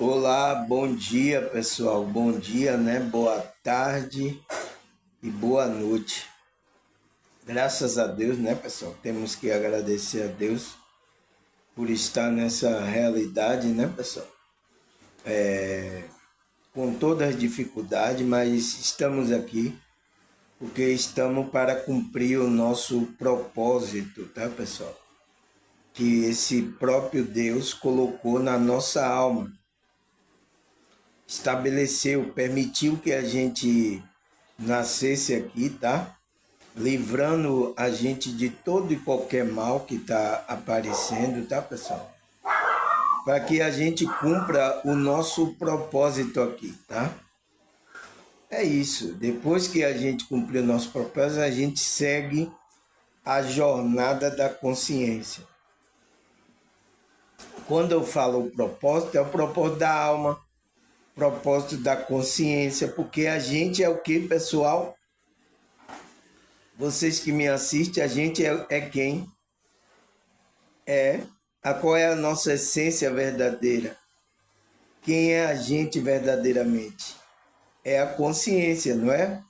Olá, bom dia pessoal, bom dia, né? Boa tarde e boa noite. Graças a Deus, né, pessoal? Temos que agradecer a Deus por estar nessa realidade, né, pessoal? Com todas as dificuldades, mas estamos aqui porque estamos para cumprir o nosso propósito, tá, pessoal? Que esse próprio Deus colocou na nossa alma, estabeleceu, permitiu que a gente nascesse aqui, tá? Livrando a gente de todo e qualquer mal que está aparecendo, tá, pessoal? Para que a gente cumpra o nosso propósito aqui, tá? É isso. Depois que a gente cumprir o nosso propósito, a gente segue a jornada da consciência. Quando eu falo o propósito, é o propósito da alma, propósito da consciência, porque a gente é o que, pessoal? Vocês que me assistem, a gente é quem? É qual é a nossa essência verdadeira? Quem é a gente verdadeiramente? É a consciência, não é?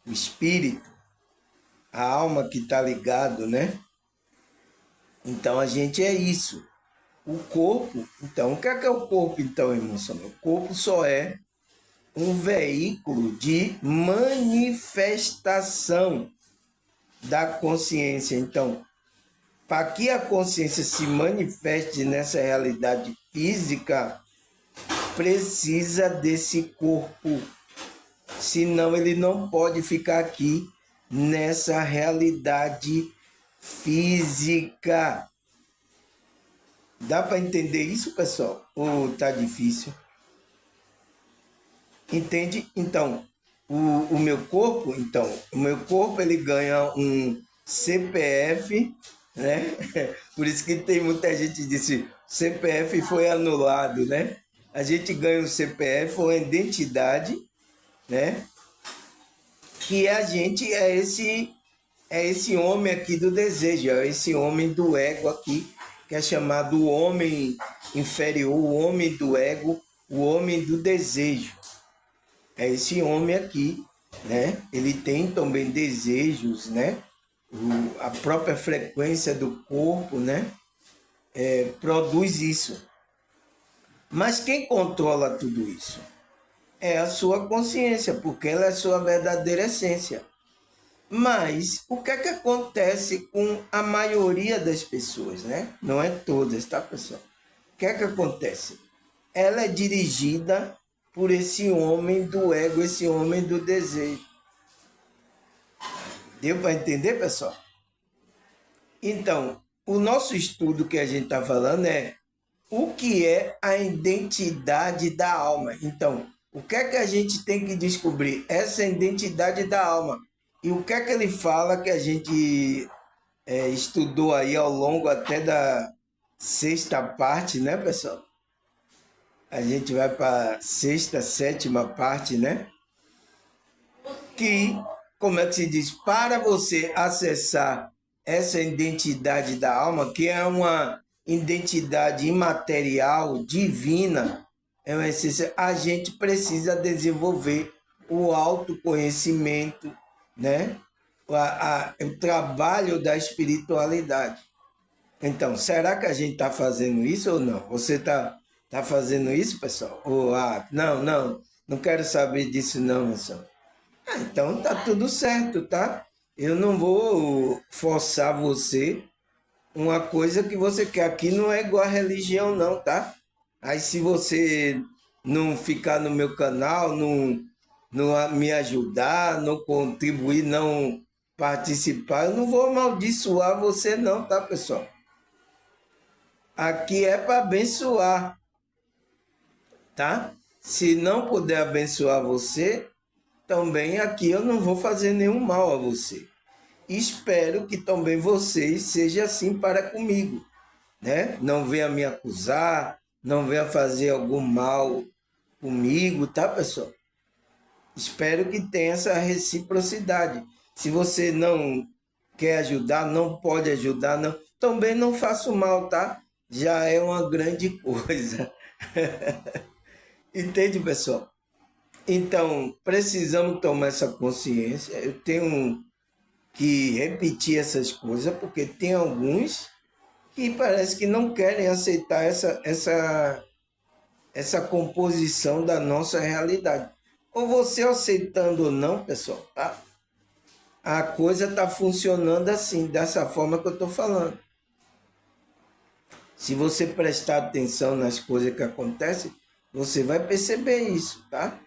O espírito, a alma que está ligado, né? Então a gente é isso. O corpo, então, o que é o corpo, então, irmãos? O corpo só é um veículo de manifestação da consciência. Então, para que a consciência se manifeste nessa realidade física, precisa desse corpo, senão ele não pode ficar aqui nessa realidade física. Dá para entender isso, pessoal? Ou tá difícil? Entende? Então, o meu corpo ele ganha um CPF, né? Por isso que tem muita gente que disse, CPF foi anulado, né? A gente ganha um CPF, uma identidade, né? Que a gente é esse homem aqui do desejo, é esse homem do ego aqui, que é chamado o homem inferior, o homem do ego, o homem do desejo. É esse homem aqui, né? Ele tem também desejos, né? A própria frequência do corpo, né? Produz isso. Mas quem controla tudo isso? É a sua consciência, porque ela é a sua verdadeira essência. Mas o que é que acontece com a maioria das pessoas, né? Não é todas, tá, pessoal? O que é que acontece? Ela é dirigida por esse homem do ego, esse homem do desejo. Deu para entender, pessoal? Então, o nosso estudo que a gente está falando é o que é a identidade da alma. Então, o que é que a gente tem que descobrir? Essa identidade da alma. E o que é que ele fala que a gente estudou aí ao longo até da sexta parte, né, pessoal? A gente vai para a sexta, sétima parte, né? Que, como é que se diz? Para você acessar essa identidade da alma, que é uma identidade imaterial, divina, é uma essência, a gente precisa desenvolver o autoconhecimento, né? O trabalho da espiritualidade. Então, será que a gente está fazendo isso ou não? Você tá fazendo isso, pessoal? Ou, não quero saber disso não, pessoal. Então tá tudo certo, tá? Eu não vou forçar você uma coisa que você quer. Aqui não é igual a religião, não, tá? Aí se você não ficar no meu canal, não me ajudar, não contribuir, não participar, eu não vou amaldiçoar você, não, tá, pessoal? Aqui é para abençoar, tá? Se não puder abençoar você, também aqui eu não vou fazer nenhum mal a você. Espero que também vocês sejam assim para comigo, né? Não venha me acusar, não venha fazer algum mal comigo, tá, pessoal? Espero que tenha essa reciprocidade. Se você não quer ajudar, não pode ajudar, não, também não faça mal, tá? Já é uma grande coisa. Entende, pessoal? Então, precisamos tomar essa consciência. Eu tenho que repetir essas coisas, porque tem alguns que parece que não querem aceitar essa composição da nossa realidade. Ou você aceitando ou não, pessoal, a coisa está funcionando assim, dessa forma que eu estou falando. Se você prestar atenção nas coisas que acontecem, você vai perceber isso, tá?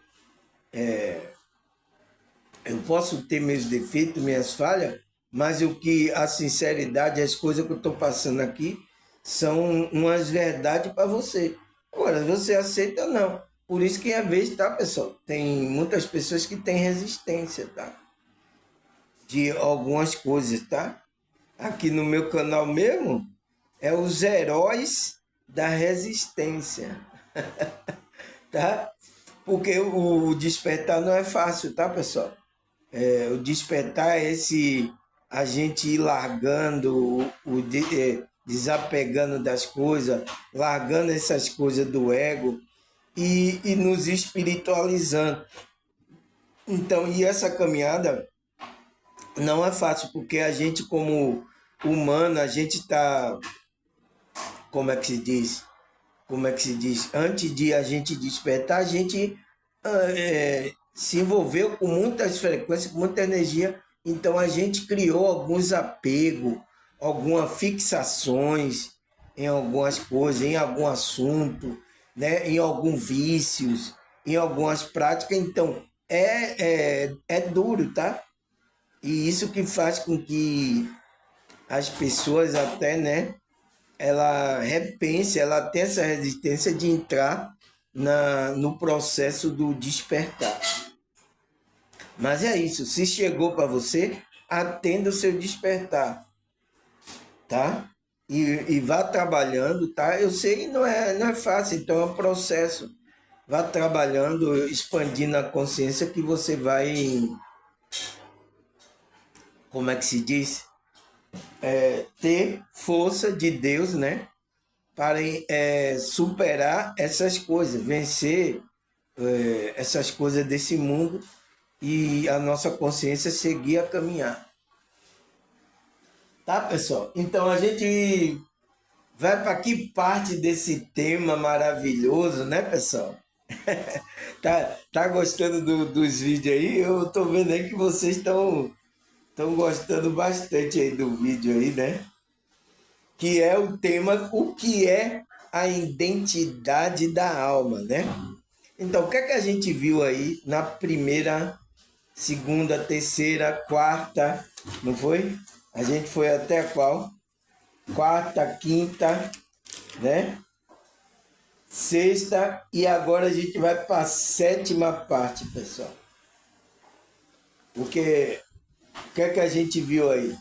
Eu posso ter meus defeitos, minhas falhas, mas o que a sinceridade, as coisas que eu estou passando aqui são umas verdades para você. Agora, você aceita ou não. Por isso que às vezes, tá, pessoal? Tem muitas pessoas que têm resistência, tá? De algumas coisas, tá? Aqui no meu canal mesmo, é os heróis da resistência, tá? Porque o despertar não é fácil, tá, pessoal? O despertar é esse a gente ir largando, desapegando das coisas, largando essas coisas do ego e nos espiritualizando. Então, e essa caminhada não é fácil, porque a gente, como humano, a gente está, como é que se diz? Como é que se diz? Antes de a gente despertar, a gente se envolveu com muitas frequências, com muita energia. Então a gente criou alguns apegos, algumas fixações em algumas coisas, em algum assunto, né? Em alguns vícios, em algumas práticas. Então é duro, tá? E isso que faz com que as pessoas até, né? Ela repense, ela tem essa resistência de entrar no processo do despertar. Mas é isso, se chegou para você, atenda o seu despertar, tá? E vá trabalhando, tá? Eu sei que não é fácil, então é um processo. Vá trabalhando, expandindo a consciência que você vai, como é que se diz? Ter força de Deus, né? Para superar essas coisas, vencer essas coisas desse mundo e a nossa consciência seguir a caminhar. Tá, pessoal? Então a gente vai para que parte desse tema maravilhoso, né, pessoal? Tá gostando dos vídeos aí? Eu tô vendo aí que vocês estão gostando bastante aí do vídeo aí, né? Que é o tema, o que é a identidade da alma, né? Então, o que é que a gente viu aí na primeira, segunda, terceira, quarta, não foi? A gente foi até qual? Quarta, quinta, né? Sexta, e agora a gente vai para a sétima parte, pessoal. Porque o que é que a gente viu aí?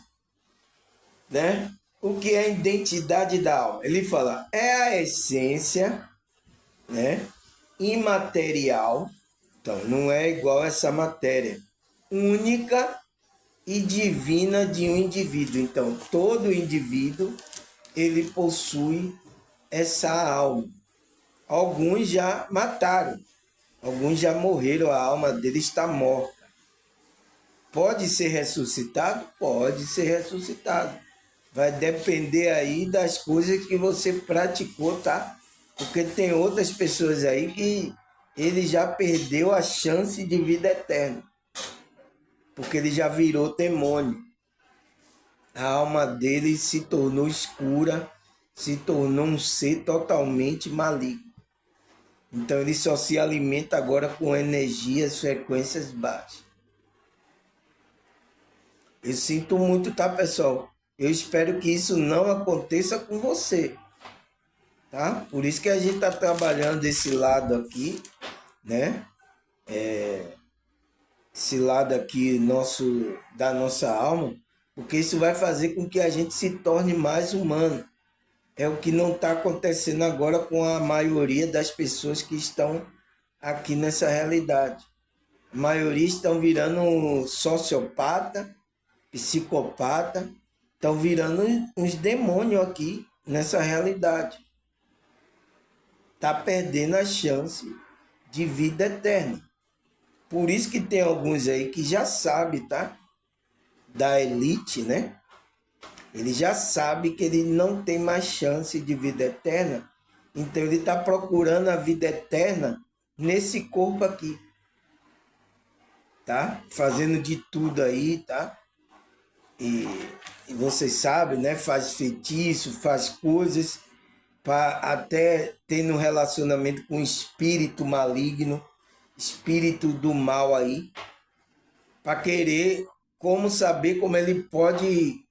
Né? O que é a identidade da alma? Ele fala, é a essência, né? Imaterial, então não é igual essa matéria, única e divina de um indivíduo. Então, todo indivíduo, ele possui essa alma. Alguns já mataram, alguns já morreram, a alma dele está morta. Pode ser ressuscitado? Pode ser ressuscitado. Vai depender aí das coisas que você praticou, tá? Porque tem outras pessoas aí que ele já perdeu a chance de vida eterna. Porque ele já virou demônio. A alma dele se tornou escura, se tornou um ser totalmente maligno. Então ele só se alimenta agora com energias, frequências baixas. Eu sinto muito, tá, pessoal? Eu espero que isso não aconteça com você, tá? Por isso que a gente está trabalhando esse lado aqui, né? Esse lado aqui da nossa alma, porque isso vai fazer com que a gente se torne mais humano. É o que não está acontecendo agora com a maioria das pessoas que estão aqui nessa realidade. A maioria estão virando sociopata, psicopata, estão virando uns demônios aqui nessa realidade. Está perdendo a chance de vida eterna. Por isso que tem alguns aí que já sabem, tá? Da elite, né? Ele já sabe que ele não tem mais chance de vida eterna. Então ele está procurando a vida eterna nesse corpo aqui. Tá? Fazendo de tudo aí, tá? E vocês sabem, né? Faz feitiço, faz coisas para até ter um relacionamento com espírito maligno, espírito do mal aí, para querer como saber como ele pode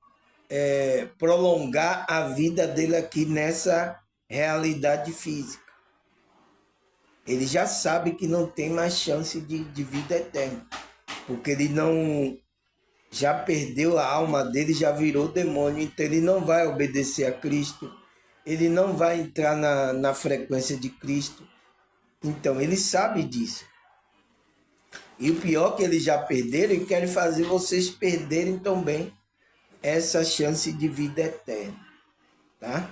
prolongar a vida dele aqui nessa realidade física. Ele já sabe que não tem mais chance de vida eterna, porque ele não já perdeu a alma dele, já virou demônio, então ele não vai obedecer a Cristo, ele não vai entrar na frequência de Cristo. Então ele sabe disso. E o pior que eles já perderam e querem fazer vocês perderem também essa chance de vida eterna, tá?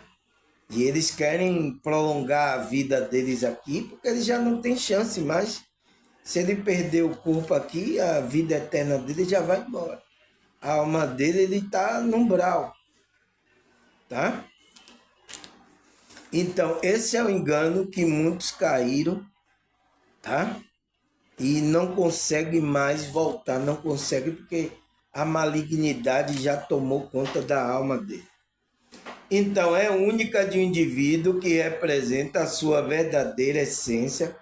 E eles querem prolongar a vida deles aqui, porque eles já não têm chance mais. Se ele perder o corpo aqui, a vida eterna dele já vai embora. A alma dele, ele está no umbral, tá? Então, esse é o engano que muitos caíram, tá? E não consegue mais voltar, não consegue porque a malignidade já tomou conta da alma dele. Então, é única de um indivíduo que representa a sua verdadeira essência,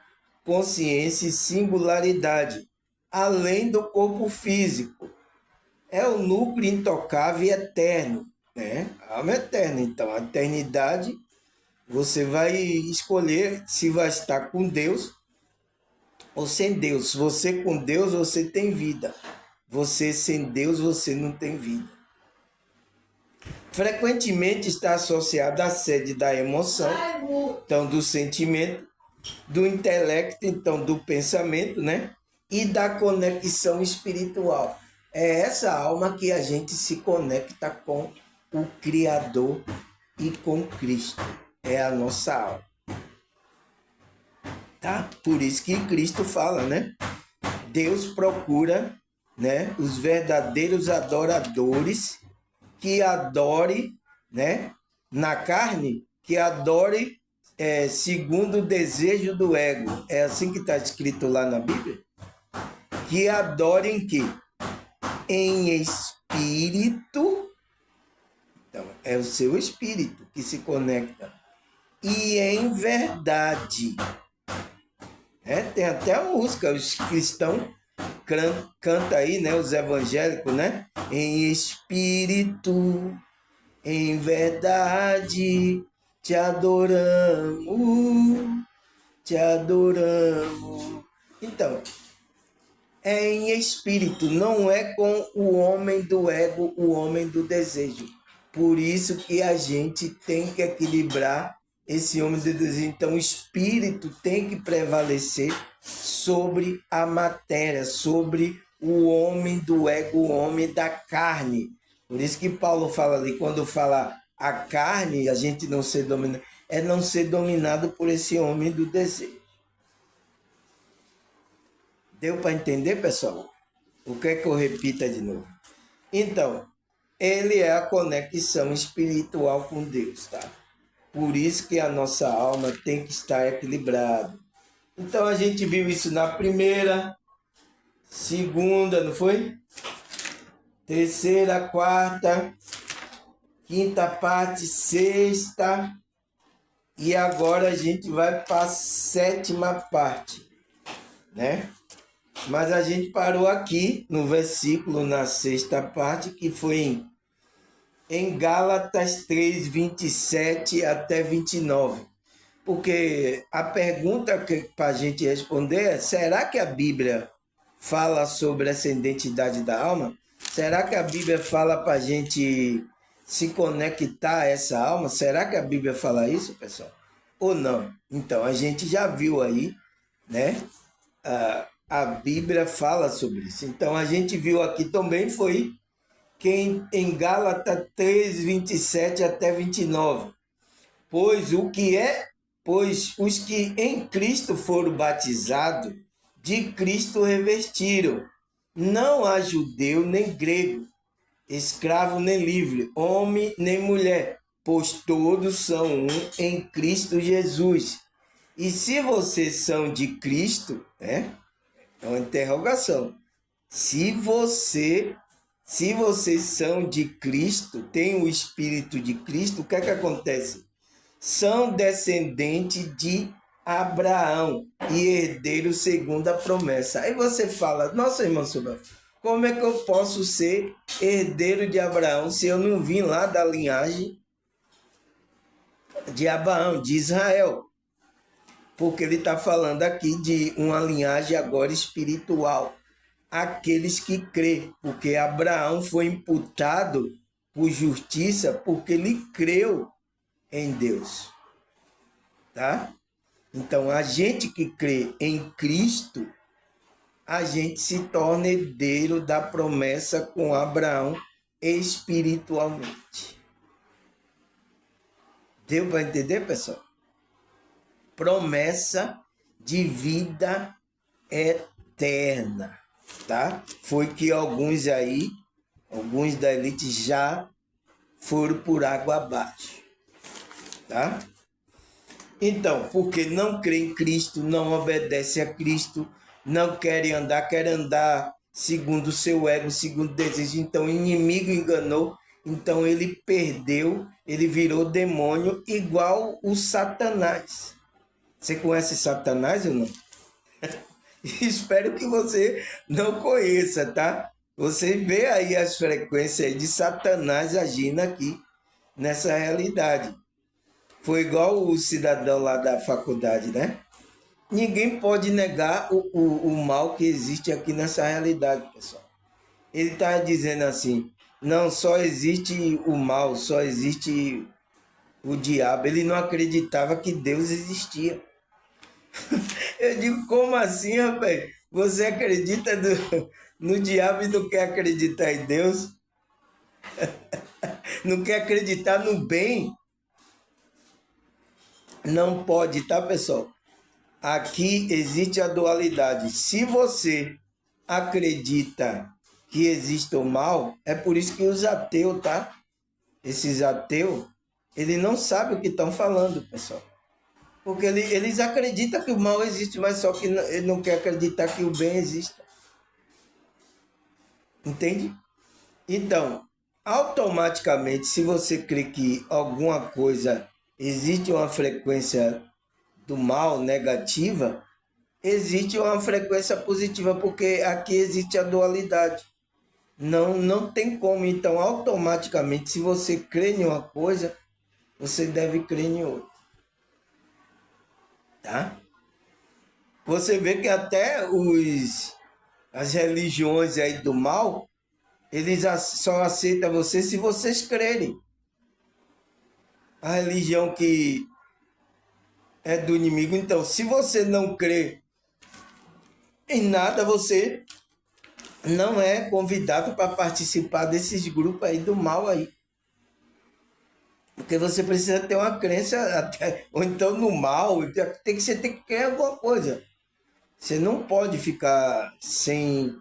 consciência e singularidade, além do corpo físico. É o núcleo intocável e eterno, né? A alma é eterna. Então, a eternidade, você vai escolher se vai estar com Deus ou sem Deus. Se você com Deus, você tem vida. Você sem Deus, você não tem vida. Frequentemente está associada à sede da emoção, então do sentimento, do intelecto, então do pensamento, né? E da conexão espiritual. É essa alma que a gente se conecta com o Criador e com Cristo. É a nossa alma. Tá? Por isso que Cristo fala, né? Deus procura, né, os verdadeiros adoradores que adore, né, na carne, que adore segundo o desejo do ego. É assim que está escrito lá na Bíblia. Que adorem que? Em espírito, então é o seu espírito que se conecta, e em verdade. Tem até a música, os cristãos canta aí, né, os evangélicos, né? Em espírito, em verdade, te adoramos, te adoramos. Então, é em espírito, não é com o homem do ego, o homem do desejo. Por isso que a gente tem que equilibrar esse homem do desejo. Então, o espírito tem que prevalecer sobre a matéria, sobre o homem do ego, o homem da carne. Por isso que Paulo fala ali, quando fala a carne, a gente não ser dominado, é não ser dominado por esse homem do desejo. Deu para entender, pessoal? O que é que eu repita de novo? Então, ele é a conexão espiritual com Deus, tá? Por isso que a nossa alma tem que estar equilibrada. Então, a gente viu isso na primeira, segunda, não foi? Terceira, quarta, quinta parte, sexta. E agora a gente vai para a sétima parte, né? Mas a gente parou aqui no versículo, na sexta parte, que foi em Gálatas 3, 27 até 29. Porque a pergunta para a gente responder é: será que a Bíblia fala sobre essa identidade da alma? Será que a Bíblia fala para a gente se conectar a essa alma? Será que a Bíblia fala isso, pessoal? Ou não? Então, a gente já viu aí, né? A Bíblia fala sobre isso. Então, a gente viu aqui também foi que em Gálatas 3, 27 até 29. Pois o que é pois os que em Cristo foram batizados, de Cristo revestiram. Não há judeu nem grego, escravo nem livre, homem nem mulher, pois todos são um em Cristo Jesus. E se vocês são de Cristo, é uma interrogação. Se vocês são de Cristo, têm o Espírito de Cristo, o que é que acontece? São descendentes de Abraão e herdeiros segundo a promessa. Aí você fala, nossa, irmão Sobral, como é que eu posso ser herdeiro de Abraão se eu não vim lá da linhagem de Abraão, de Israel? Porque ele está falando aqui de uma linhagem agora espiritual. Aqueles que crê, porque Abraão foi imputado por justiça porque ele creu em Deus. Tá? Então, a gente que crê em Cristo, a gente se torna herdeiro da promessa com Abraão espiritualmente. Deu para entender, pessoal? Promessa de vida eterna, tá? Foi que alguns da elite já foram por água abaixo, tá? Então, porque não crê em Cristo, não obedece a Cristo, não querem andar, segundo o seu ego, segundo o desejo. Então, o inimigo enganou, então ele perdeu, ele virou demônio igual o Satanás. Você conhece Satanás ou não? Espero que você não conheça, tá? Você vê aí as frequências de Satanás agindo aqui nessa realidade. Foi igual o cidadão lá da faculdade, né? Ninguém pode negar o mal que existe aqui nessa realidade, pessoal. Ele está dizendo assim, não, só existe o mal, só existe o diabo. Ele não acreditava que Deus existia. Eu digo, como assim, rapaz? Você acredita no diabo e não quer acreditar em Deus? Não quer acreditar no bem? Não pode, tá, pessoal? Aqui existe a dualidade. Se você acredita que existe o mal, é por isso que os ateus, tá? Esses ateus, eles não sabem o que estão falando, pessoal. Porque eles acreditam que o mal existe, mas só que ele não quer acreditar que o bem existe. Entende? Então, automaticamente, se você crê que alguma coisa existe uma frequência do mal negativa, existe uma frequência positiva, porque aqui existe a dualidade. Não tem como. Então, automaticamente, se você crê em uma coisa, você deve crer em outra. Tá? Você vê que até as religiões aí do mal, eles só aceitam você se vocês crerem. A religião que é do inimigo, então, se você não crê em nada, você não é convidado para participar desses grupos aí do mal aí. Porque você precisa ter uma crença, ou então no mal, você tem que crer em alguma coisa. Você não pode ficar sem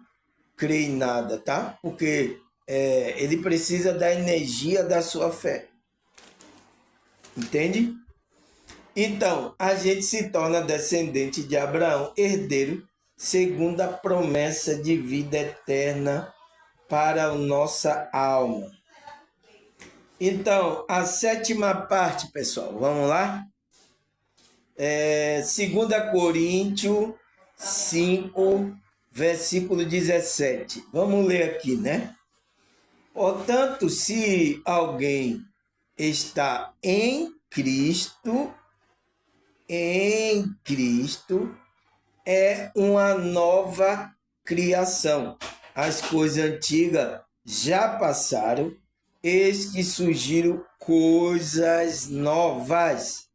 crer em nada, tá? Porque ele precisa da energia da sua fé. Entende? Então, a gente se torna descendente de Abraão, herdeiro, segundo a promessa de vida eterna para a nossa alma. Então, a sétima parte, pessoal, vamos lá? 2 Coríntios 5, versículo 17. Vamos ler aqui, né? Portanto, se alguém está em Cristo é uma nova criação. As coisas antigas já passaram, eis que surgiram coisas novas.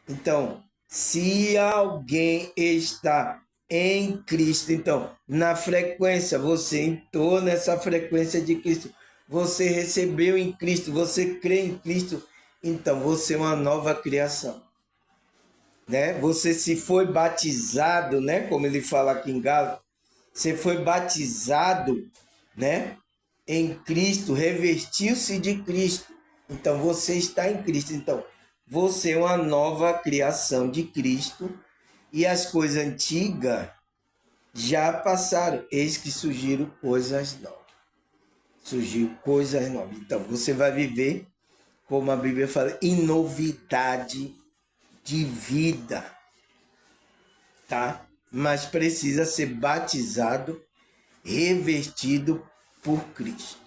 Então, se alguém está em Cristo, então, na frequência, você entrou nessa frequência de Cristo, você recebeu em Cristo, você crê em Cristo, então você é uma nova criação. né? Você se foi batizado, né? Como ele fala aqui em Gálatas, você foi batizado, né? Em Cristo, revestiu-se de Cristo. Então você está em Cristo. Então você é uma nova criação de Cristo e as coisas antigas já passaram. Eis que surgiram coisas novas. Surgiu coisas novas. Então você vai viver, como a Bíblia fala, em novidade de vida, tá? Mas precisa ser batizado, revestido por Cristo.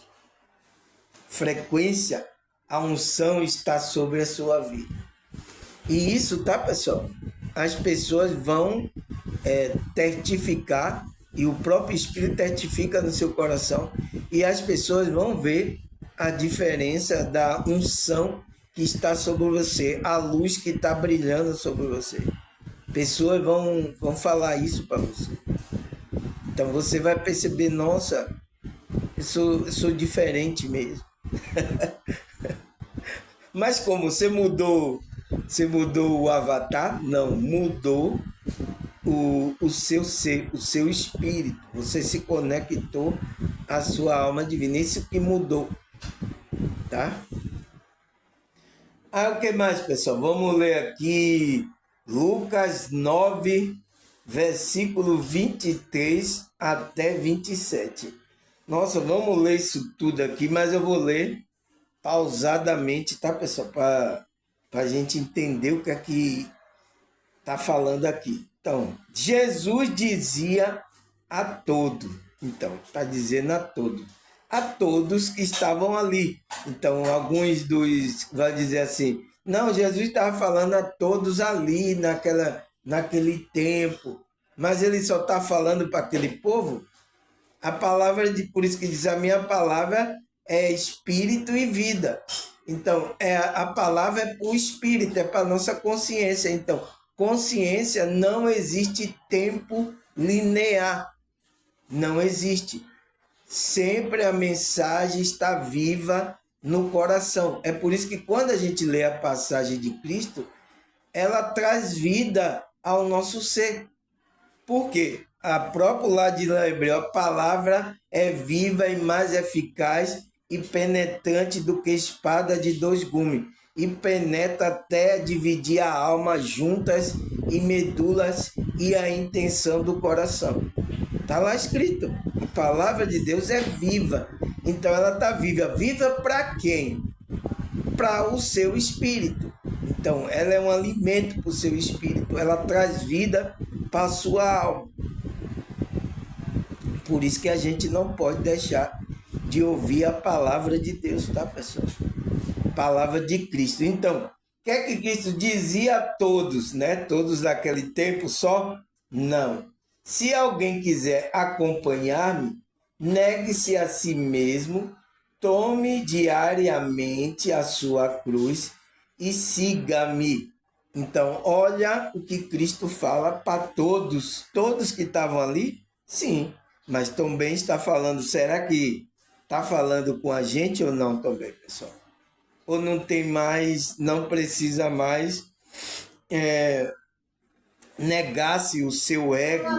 Frequência, a unção está sobre a sua vida. E isso, tá, pessoal? As pessoas vão testificar, e o próprio Espírito testifica no seu coração, e as pessoas vão ver a diferença da unção que está sobre você, a luz que está brilhando sobre você. Pessoas vão falar isso para você. Então você vai perceber, nossa, eu sou diferente mesmo. Mas como você mudou o avatar? Não, mudou o seu ser, o seu espírito. Você se conectou à sua alma divina. Isso que mudou, tá? O que mais, pessoal? Vamos ler aqui Lucas 9, versículo 23 até 27. Nossa, vamos ler isso tudo aqui, mas eu vou ler pausadamente, tá, pessoal? Para a gente entender o que é que está falando aqui. Então, Jesus dizia a todos. Então, está dizendo a todos que estavam ali. Então, alguns vão dizer assim, não, Jesus estava falando a todos ali naquele tempo, mas ele só está falando para aquele povo. A palavra, por isso que diz, a minha palavra é espírito e vida. Então, a palavra é para o espírito, é para a nossa consciência. Então, consciência, não existe tempo linear. Não existe. Sempre a mensagem está viva no coração. É por isso que quando a gente lê a passagem de Cristo, ela traz vida ao nosso ser. Por quê? A própria lá de Hebreu, a palavra é viva e mais eficaz e penetrante do que espada de dois gumes, e penetra até dividir a alma, juntas e medulas e a intenção do coração. Está lá escrito, a palavra de Deus é viva. Então ela está viva. Viva para quem? Para o seu espírito. Então ela é um alimento para o seu espírito. Ela traz vida para a sua alma. Por isso que a gente não pode deixar de ouvir a palavra de Deus, tá, pessoal? Palavra de Cristo. Então, o que é que Cristo dizia a todos, né? Todos naquele tempo só? Não. Se alguém quiser acompanhar-me, negue-se a si mesmo, tome diariamente a sua cruz e siga-me. Então, olha o que Cristo fala para todos. Todos que estavam ali? Sim. Mas também está falando, será que está falando com a gente ou não também, pessoal? Ou não tem mais, não precisa mais negar-se o seu ego,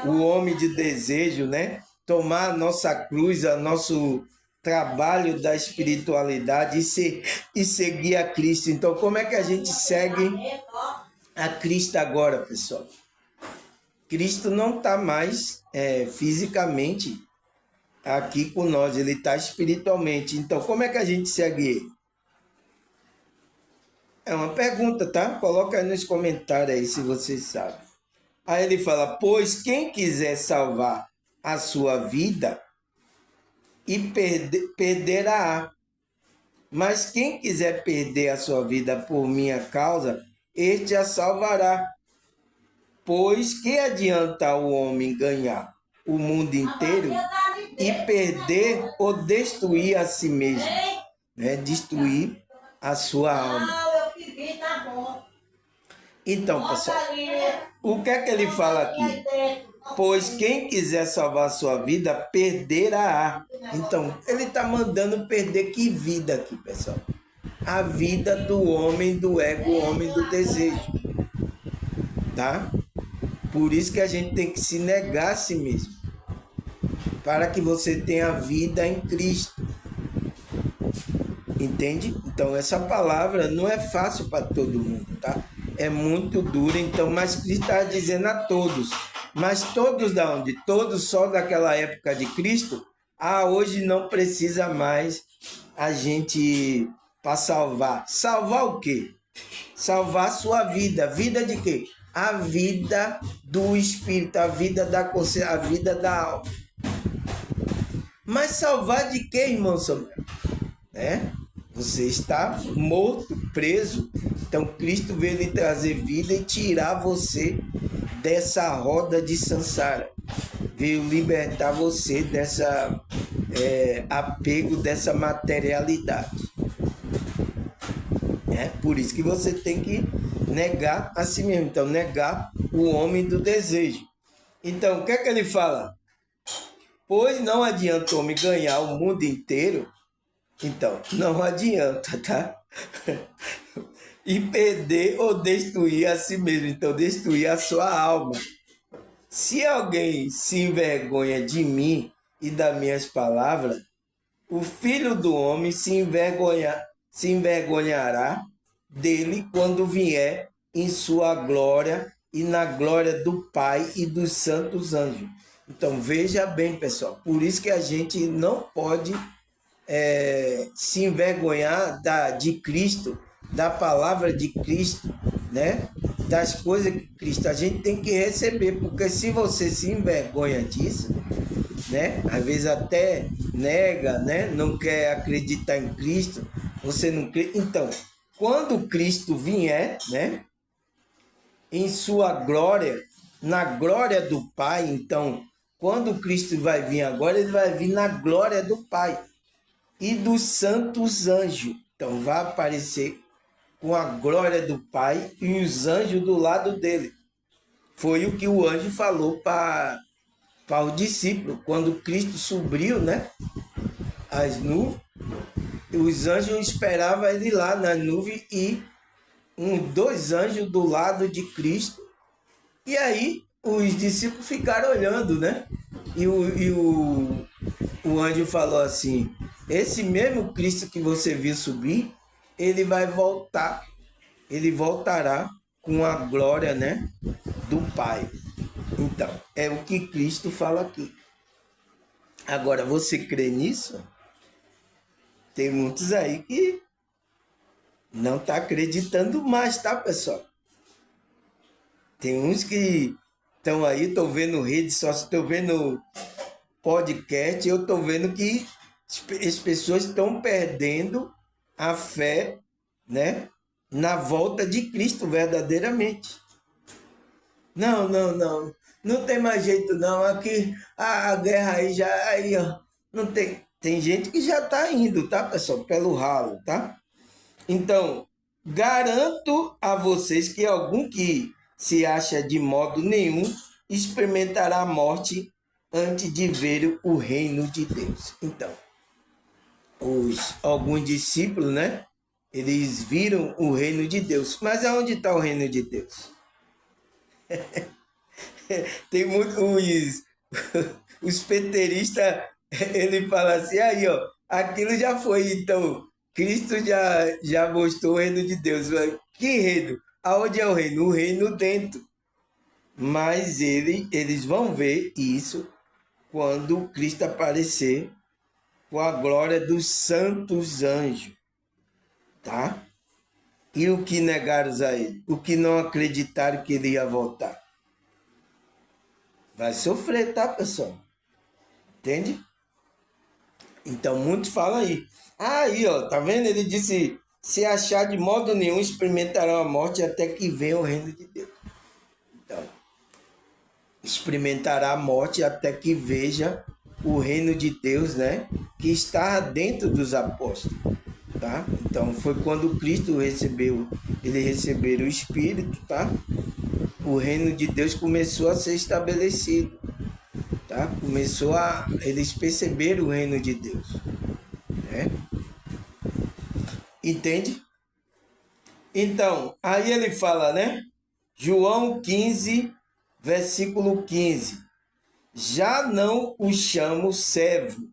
o homem de desejo, né? Tomar a nossa cruz, o nosso trabalho da espiritualidade e seguir a Cristo. Então, como é que a gente segue a Cristo agora, pessoal? Cristo não está mais fisicamente aqui com nós, ele está espiritualmente. Então, como é que a gente segue ele? É uma pergunta, tá? Coloca aí nos comentários aí se vocês sabem. Aí ele fala, pois quem quiser salvar a sua vida e perderá. Mas quem quiser perder a sua vida por minha causa, este a salvará. Pois que adianta o homem ganhar o mundo inteiro e perder ou destruir a si mesmo, né? Destruir a sua alma. Então, pessoal, o que é que ele fala aqui? Pois quem quiser salvar a sua vida, perderá. Então, ele está mandando perder que vida aqui, pessoal? A vida do homem do ego, o homem do desejo. tá? Por isso que a gente tem que se negar a si mesmo, para que você tenha vida em Cristo. Entende? Então essa palavra não é fácil para todo mundo, tá? É muito dura, então, mas Cristo está dizendo a todos. Mas todos da onde? Todos só daquela época de Cristo? Ah, hoje não precisa mais a gente para salvar. Salvar o quê? Salvar a sua vida. Vida de quê? A vida do Espírito, a vida da consciência, a vida da alma. Mas salvar de quê, irmão Samuel? Né? Você está morto, preso. Então Cristo veio lhe trazer vida e tirar você dessa roda de sansara. Veio libertar você dessa apego, dessa materialidade. É por isso que você tem que negar a si mesmo. Então, negar o homem do desejo. Então, o que é que ele fala? Pois não adianta o homem ganhar o mundo inteiro. Então, não adianta, tá? E perder ou destruir a si mesmo. Então, destruir a sua alma. Se alguém se envergonha de mim e das minhas palavras, o Filho do Homem se envergonhará dele quando vier em sua glória e na glória do Pai e dos santos anjos. Então, veja bem, pessoal. Por isso que a gente não pode se envergonhar de Cristo, da palavra de Cristo, né? Das coisas que Cristo a gente tem que receber, porque se você se envergonha disso, né? Às vezes até nega, né? Não quer acreditar em Cristo, você não crê. Então, quando Cristo vier, né? Em sua glória, na glória do Pai, então, quando Cristo vai vir agora, ele vai vir na glória do Pai e dos santos anjos. Então vai aparecer com a glória do Pai e os anjos do lado dele. Foi o que o anjo falou para o discípulo. Quando Cristo subiu, né, as nuvens, os anjos esperavam ele lá na nuvem e dois anjos do lado de Cristo. E aí os discípulos ficaram olhando, né? E o anjo falou assim: esse mesmo Cristo que você viu subir, ele vai voltar, ele voltará com a glória, né, do Pai. Então, é o que Cristo fala aqui. Agora, você crê nisso? Tem muitos aí que não tá acreditando mais, tá, pessoal? Tem uns que estão aí, tô vendo rede social, tô vendo podcast, eu tô vendo que as pessoas estão perdendo a fé, né, na volta de Cristo verdadeiramente. Não, não, não. Não tem mais jeito não. Aqui a guerra aí já aí, ó, não tem. Tem gente que já está indo, tá, pessoal, pelo ralo, tá? Então, garanto a vocês que algum que se acha de modo nenhum experimentará a morte antes de ver o reino de Deus. Então, alguns discípulos, né? Eles viram o reino de Deus. Mas aonde está o reino de Deus? Tem muitos os peteristas, ele fala assim, aí ó, aquilo já foi, então, Cristo já mostrou o reino de Deus. Que reino? Aonde é o reino? O reino dentro. Mas eles vão ver isso quando Cristo aparecer com a glória dos santos anjos, tá? E o que negaram a ele? O que não acreditaram que ele ia voltar? Vai sofrer, tá, pessoal? Entende? Então, muitos falam aí. Aí, ó, tá vendo? Ele disse, se achar de modo nenhum, experimentarão a morte até que venha o reino de Deus. Então, experimentará a morte até que veja o reino de Deus, né? Que está dentro dos apóstolos, tá? Então, foi quando Cristo recebeu o Espírito, tá? O reino de Deus começou a ser estabelecido, tá? Eles perceberam o reino de Deus, né? Entende? Então, aí ele fala, né? João 15, versículo 15. Já não o chamo servo.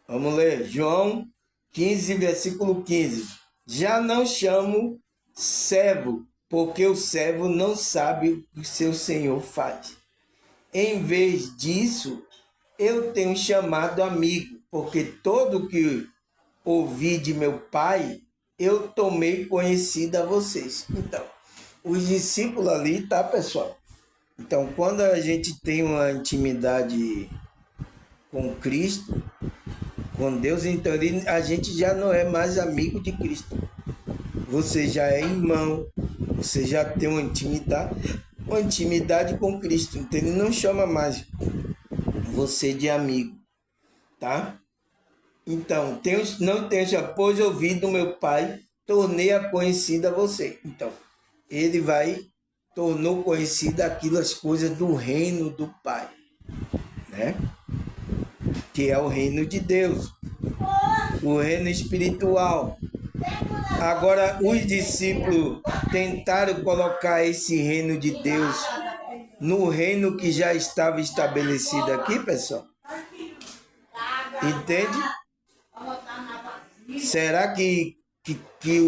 Vamos ler. João 15, versículo 15. Já não chamo servo, porque o servo não sabe o que seu senhor faz. Em vez disso, eu tenho chamado amigo, porque todo o que ouvi de meu Pai, eu tomei conhecido a vocês. Então, os discípulos ali, tá, pessoal? Então, quando a gente tem uma intimidade com Cristo, com Deus, então a gente já não é mais amigo de Cristo. Você já é irmão, você já tem uma intimidade com Cristo. Então, ele não chama mais você de amigo, tá? Então, não tenha, pois ouvi do meu Pai, tornei a conhecida a você. Então, ele tornou conhecida as coisas do reino do Pai, né? Que é o reino de Deus, o reino espiritual. Agora, os discípulos tentaram colocar esse reino de Deus no reino que já estava estabelecido aqui, pessoal. Entende? Será que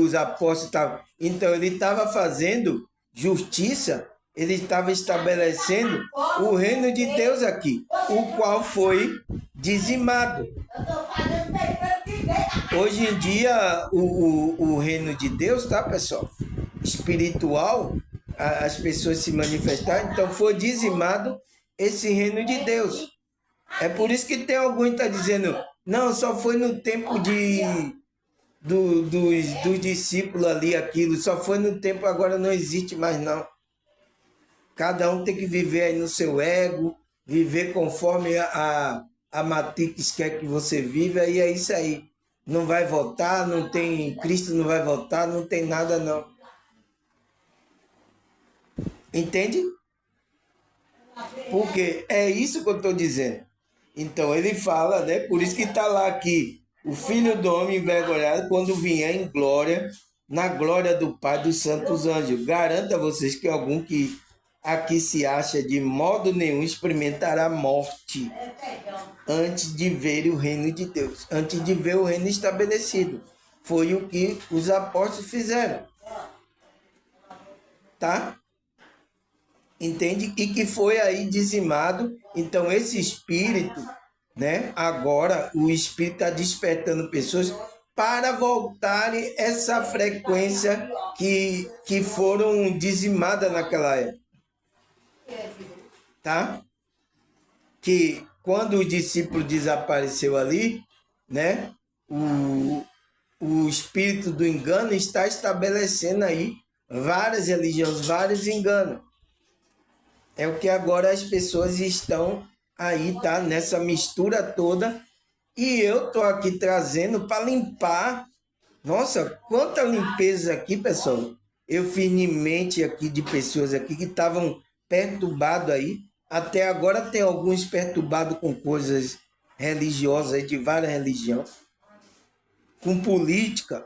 os apóstolos estavam... Então, ele estava fazendo justiça, ele estava estabelecendo o reino de Deus aqui, o qual foi dizimado. Hoje em dia, o reino de Deus, tá, pessoal? Espiritual, as pessoas se manifestaram, então foi dizimado esse reino de Deus. É por isso que tem alguém que está dizendo, não, só foi no tempo dos discípulos ali aquilo, só foi no tempo, agora não existe mais não. Cada um tem que viver aí no seu ego, viver conforme a Matrix quer que você viva, e é isso aí. Não vai votar, não tem, Cristo não vai votar, não tem nada não. Entende? Porque é isso que eu estou dizendo. Então ele fala, né? Por isso que está lá aqui, o Filho do Homem envergonhado quando vier em glória, na glória do Pai dos santos anjos. Garanto a vocês que algum que aqui se acha de modo nenhum experimentará morte antes de ver o reino de Deus, antes de ver o reino estabelecido. Foi o que os apóstolos fizeram. Tá? Entende? E que foi aí dizimado. Então esse espírito, né? Agora o espírito está despertando pessoas para voltarem essa frequência que foram dizimadas naquela época. Tá? Que quando o discípulo desapareceu ali, né? O espírito do engano está estabelecendo aí várias religiões, vários enganos. É o que agora as pessoas estão aí, tá? Nessa mistura toda. E eu tô aqui trazendo para limpar. Nossa, quanta limpeza aqui, pessoal. Eu fiz em mente aqui de pessoas aqui que estavam perturbados aí. Até agora tem alguns perturbados com coisas religiosas de várias religiões. Com política.